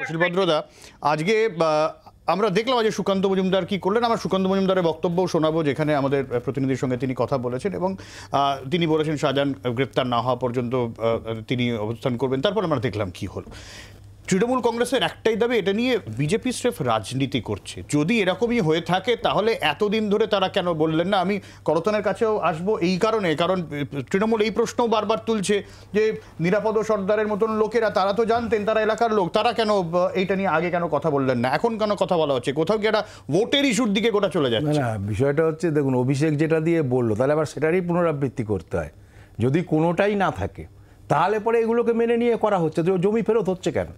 শিলভদ্রদা, আজকে আমরা দেখলাম আজ সুকান্ত মজুমদার কি করলেন। আমার সুকান্ত মজুমদারের বক্তব্য শোনাবো, যেখানে আমাদের প্রতিনিধির সঙ্গে তিনি কথা বলেছেন এবং তিনি বলেছেন শাহজাহান গ্রেপ্তার না হওয়া পর্যন্ত তিনি অবস্থান করবেন। তারপর আমরা দেখলাম কি হলো। তৃণমূল কংগ্রেসের একটাই দাবি, এটা নিয়ে বিজেপি স্রেফ রাজনীতি করছে। যদি এরকমই হয়ে থাকে তাহলে এতদিন ধরে তারা কেন বললেন না? আমি করতনের কাছেও আসবো এই কারণে, কারণ তৃণমূল এই প্রশ্নও বারবার তুলছে যে নিরাপদ সর্দারের মতন লোকেরা, তারা তো জানতেন, তারা এলাকার লোক, তারা কেন এইটা নিয়ে আগে কেন কথা বললেন না, এখন কেন কথা বলা হচ্ছে? কোথাও কি একটা ভোটের ইস্যুর দিকে গোটা চলে যাচ্ছে? না, বিষয়টা হচ্ছে দেখুন, অভিষেক যেটা দিয়ে বললো তাহলে আবার সেটারই পুনরাবৃত্তি করতে হয়। যদি কোনোটাই না থাকে তাহলে পরে এগুলোকে মেনে নিয়ে করা হচ্ছে। জমি ফেরত হচ্ছে কেন?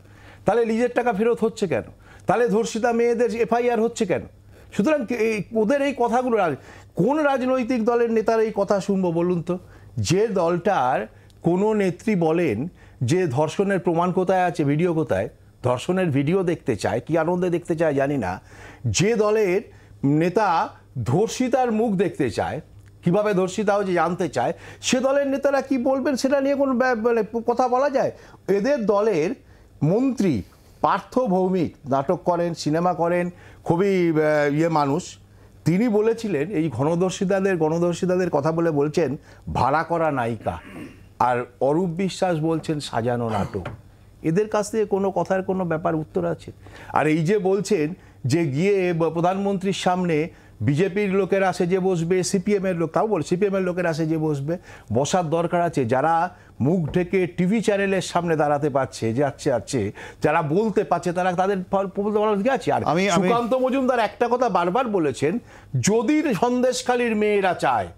তাহলে লিজের টাকা ফেরত হচ্ছে কেন? তাহলে ধর্ষিতা মেয়েদের এফআইআর হচ্ছে কেন? সুতরাং ওদের এই কথাগুলো, কোন রাজনৈতিক দলের নেতার এই কথা শুনবো বলুন তো? যে দলটার কোনো নেত্রী বলেন যে ধর্ষণের প্রমাণ কোথায় আছে, ভিডিও কোথায়, ধর্ষণের ভিডিও দেখতে চায়, কি আনন্দে দেখতে চায় জানি না, যে দলের নেতা ধর্ষিতার মুখ দেখতে চায়, কিভাবে ধর্ষিতা হচ্ছে জানতে চায়, সে দলের নেতারা কি বলবেন সেটা নিয়ে কোনো কথা বলা যায়? এদের দলের মন্ত্রী পার্থ ভৌমিক নাটক করেন, সিনেমা করেন, খুবই মানুষ, তিনি বলেছিলেন এই গণধর্ষিতাদের কথা বলে বলছেন ভাড়া করা নায়িকা, আর অরূপ বিশ্বাস বলছেন সাজানো নাটক। এদের কাছ থেকে কোনো কথার কোনো ব্যাপার উত্তর আছে? আর এই যে বলছেন যে গিয়ে প্রধানমন্ত্রীর সামনে বিজেপির লোকেরা সেজে বসবে, সিপিএমের লোক, তাও বল সিপিএমের লোকেরা সেজে বসবে, বসার দরকার আছে। যারা মুখ ঢেকে টিভি চ্যানেলের সামনে দাঁড়াতে পারছে, যাচ্ছে যারা বলতে পারছে, তারা তাদের বলার দিকে আছে। আর সুকান্ত মজুমদার একটা কথা বারবার বলেছেন, যদি সন্দেশখালীর মেয়েরা চায়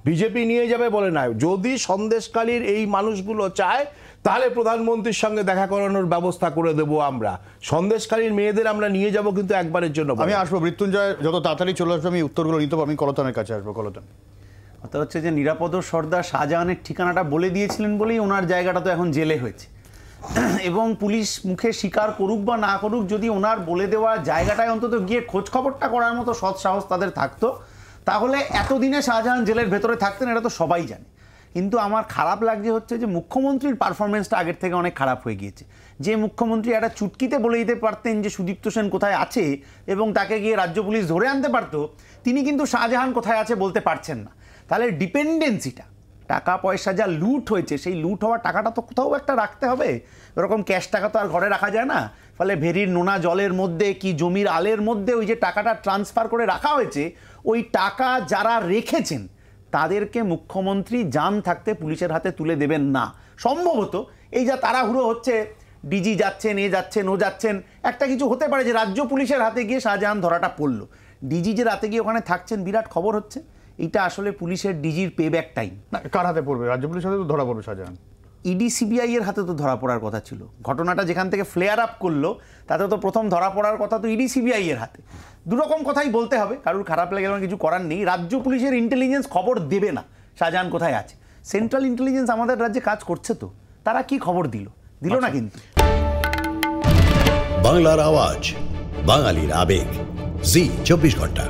বিজেপি নিয়ে যাবে বলে না, যদি সন্দেশখালীর এই মানুষগুলো চায় তাহলে প্রধানমন্ত্রীর সঙ্গে দেখা করানোর ব্যবস্থা করে দেবো আমরা। সন্দেশখালীর মেয়েদের আমরা নিয়ে যাব, কিন্তু একবারের জন্য। আমি আসবো মৃত্যুঞ্জয়, যত তাড়াতাড়ি চলে আসবে আমি উত্তরগুলো নিতে পারবো। আমি কলতনের কাছে আসবো। কলতন, অর্থাৎ হচ্ছে যে নিরাপদ সর্দার শাহজাহানের ঠিকানাটা বলে দিয়েছিলেন বলেই ওনার জায়গাটা তো এখন জেলে হয়েছে, এবং পুলিশ মুখে স্বীকার করুক বা না করুক, যদি ওনার বলে দেওয়া জায়গাটায় অন্তত গিয়ে খোঁজ খবরটা করার মতো সৎ সাহস তাদের থাকতো, তাহলে এতদিনে শাহজাহান জেলের ভেতরে থাকতেন, এটা তো সবাই জানে। কিন্তু আমার খারাপ লাগছে হচ্ছে যে মুখ্যমন্ত্রীর পারফরমেন্সটা আগের থেকে অনেক খারাপ হয়ে গিয়েছে। যে মুখ্যমন্ত্রী একটা চুটকিতে বলে দিতে পারতেন যে সুদীপ্ত সেন কোথায় আছে এবং তাকে গিয়ে রাজ্য পুলিশ ধরে আনতে পারতো, তিনি কিন্তু শাহজাহান কোথায় আছে বলতে পারছেন না। তাহলে ডিপেন্ডেন্সিটা, টাকা পয়সা যা লুট হয়েছে, সেই লুট হওয়ার টাকাটা তো কোথাও একটা রাখতে হবে। এরকম ক্যাশ টাকা তো আর ঘরে রাখা যায় না। ফলে ভেরির নোনা জলের মধ্যে কি জমির আলের মধ্যে ওই যে টাকাটা ট্রান্সফার করে রাখা হয়েছে, ওই টাকা যারা রেখেছেন তাদেরকে মুখ্যমন্ত্রী জান থাকতে পুলিশের হাতে তুলে দেবেন না। সম্ভবত এই যা তাড়াহুড়ো হচ্ছে, ডিজি যাচ্ছেন, এ যাচ্ছেন, ও যাচ্ছেন, একটা কিছু হতে পারে যে রাজ্য পুলিশের হাতে গিয়ে শাহজাহান ধরাটা পড়লো। ডিজি যে রাতে গিয়ে ওখানে থাকছেন বিরাট খবর হচ্ছে, এটা আসলে পুলিশের ডিজির পে ব্যাক টাইম। কার হাতে পড়বে? রাজ্য পুলিশের হাতে তো ধরা পড়বে শাহজাহান। ইডি সিবিআই এর হাতে তো ধরা পড়ার কথা ছিল। ঘটনাটা যেখান থেকে ফ্লেয়ার আপ করলো তাতে তো প্রথম ধরা পড়ার কথা তো ইডি সিবিআই এর হাতে। দুরকম কথাই বলতে হবে, কারোর খারাপ লেগে কিছু করার নেই। রাজ্য পুলিশের ইন্টেলিজেন্স খবর দেবে না শাহজাহান কোথায় আছে। সেন্ট্রাল ইন্টেলিজেন্স আমাদের রাজ্যে কাজ করছে, তো তারা কি খবর দিল না কিন্তু। বাংলার আওয়াজ, বাঙালির আবেগ, জি 24 ঘন্টা।